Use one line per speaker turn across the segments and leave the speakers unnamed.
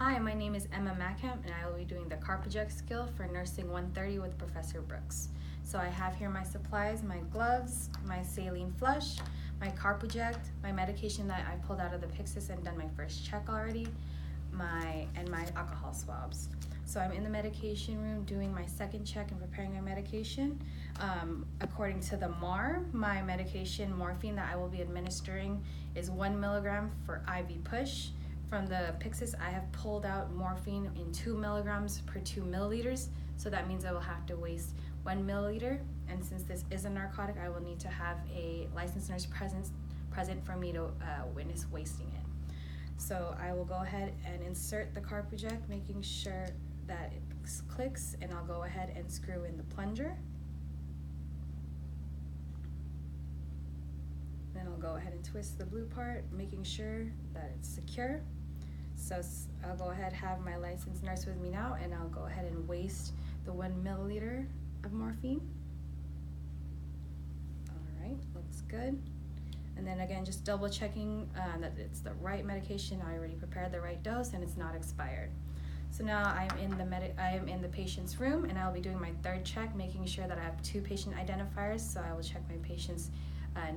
Hi, my name is Emma Mackham, and I will be doing the Carpuject skill for Nursing 130 with Professor Brooks. So I have here my supplies, my gloves, my saline flush, my Carpuject, my medication that I pulled out of the Pyxis and done my first check already, and my alcohol swabs. So I'm in the medication room doing my second check and preparing my medication. According to the MAR, my medication, morphine, that I will be administering is 1 milligram for IV push. From the Pyxis, I have pulled out morphine in 2 milligrams per 2 milliliters, so that means I will have to waste 1 milliliter, and since this is a narcotic, I will need to have a licensed nurse present for me to witness wasting it. So I will go ahead and insert the Carpuject, making sure that it clicks, and I'll go ahead and screw in the plunger. Then I'll go ahead and twist the blue part, making sure that it's secure. So I'll go ahead and have my licensed nurse with me now, and I'll go ahead and waste the 1 milliliter of morphine. All right, looks good. And then again, just double checking that it's the right medication. I already prepared the right dose and it's not expired. So now I am in the patient's room, and I'll be doing my third check, making sure that I have 2 patient identifiers. So I will check my patient's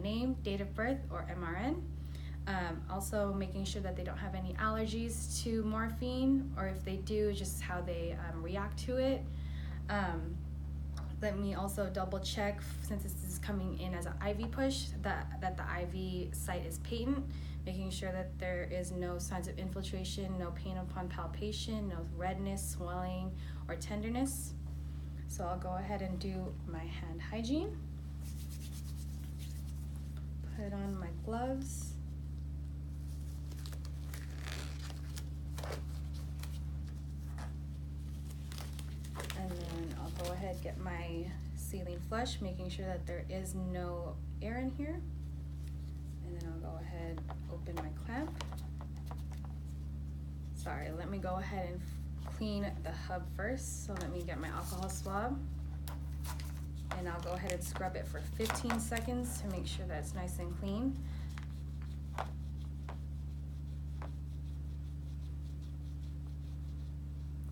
name, date of birth, or MRN. Also making sure that they don't have any allergies to morphine, or if they do, just how they react to it. Let me also double check, since this is coming in as an IV push, that the IV site is patent, making sure that there is no signs of infiltration, no pain upon palpation, no redness, swelling, or tenderness. So I'll go ahead and do my hand hygiene. Put on my gloves. And then I'll go ahead and get my saline flush, making sure that there is no air in here. And then I'll go ahead and open my clamp. Sorry, let me go ahead and clean the hub first. So let me get my alcohol swab. And I'll go ahead and scrub it for 15 seconds to make sure that it's nice and clean.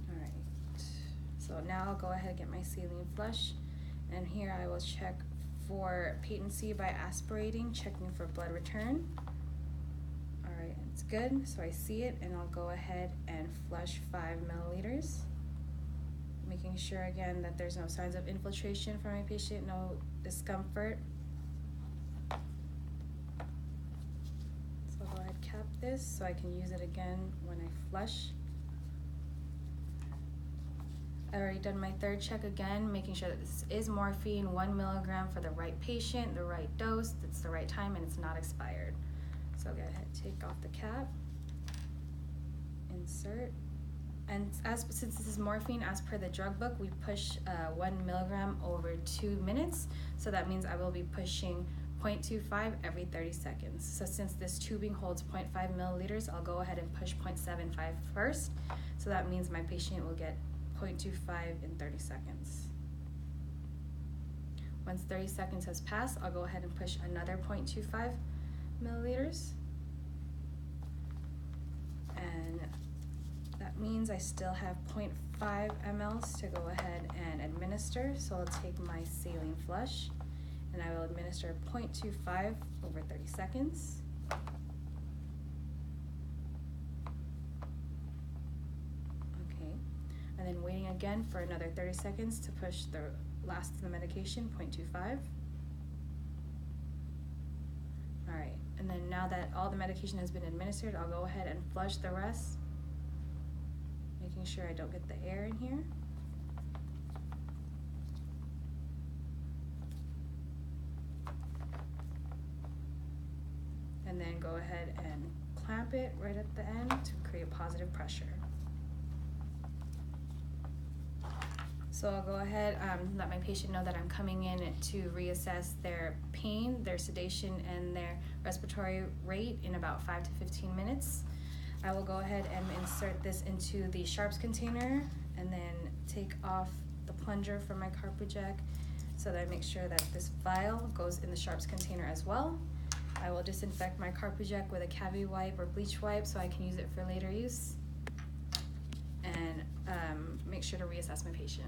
Alright, so now I'll go ahead and get my saline flush, and here I will check for patency by aspirating, checking for blood return. Alright, it's good, so I see it, and I'll go ahead and flush 5 milliliters. Making sure again that there's no signs of infiltration for my patient, no discomfort. So I'll go ahead and cap this so I can use it again when I flush. I've already done my third check again, making sure that this is morphine, 1 milligram for the right patient, the right dose, it's the right time, and it's not expired. So I'll go ahead and take off the cap, insert. And since this is morphine, as per the drug book, we push 1 milligram over 2 minutes. So that means I will be pushing 0.25 every 30 seconds. So since this tubing holds 0.5 milliliters, I'll go ahead and push 0.75 first. So that means my patient will get 0.25 in 30 seconds. Once 30 seconds has passed, I'll go ahead and push another 0.25 milliliters. And that means I still have 0.5 mLs to go ahead and administer. So I'll take my saline flush, and I will administer 0.25 over 30 seconds. Okay, and then waiting again for another 30 seconds to push the last of the medication, 0.25. All right, and then now that all the medication has been administered, I'll go ahead and flush the rest, making sure I don't get the air in here. And then go ahead and clamp it right at the end to create positive pressure. So I'll go ahead and let my patient know that I'm coming in to reassess their pain, their sedation, and their respiratory rate in about 5 to 15 minutes. I will go ahead and insert this into the sharps container, and then take off the plunger from my Carpuject so that I make sure that this vial goes in the sharps container as well. I will disinfect my Carpuject with a cavity wipe or bleach wipe so I can use it for later use. make sure to reassess my patient.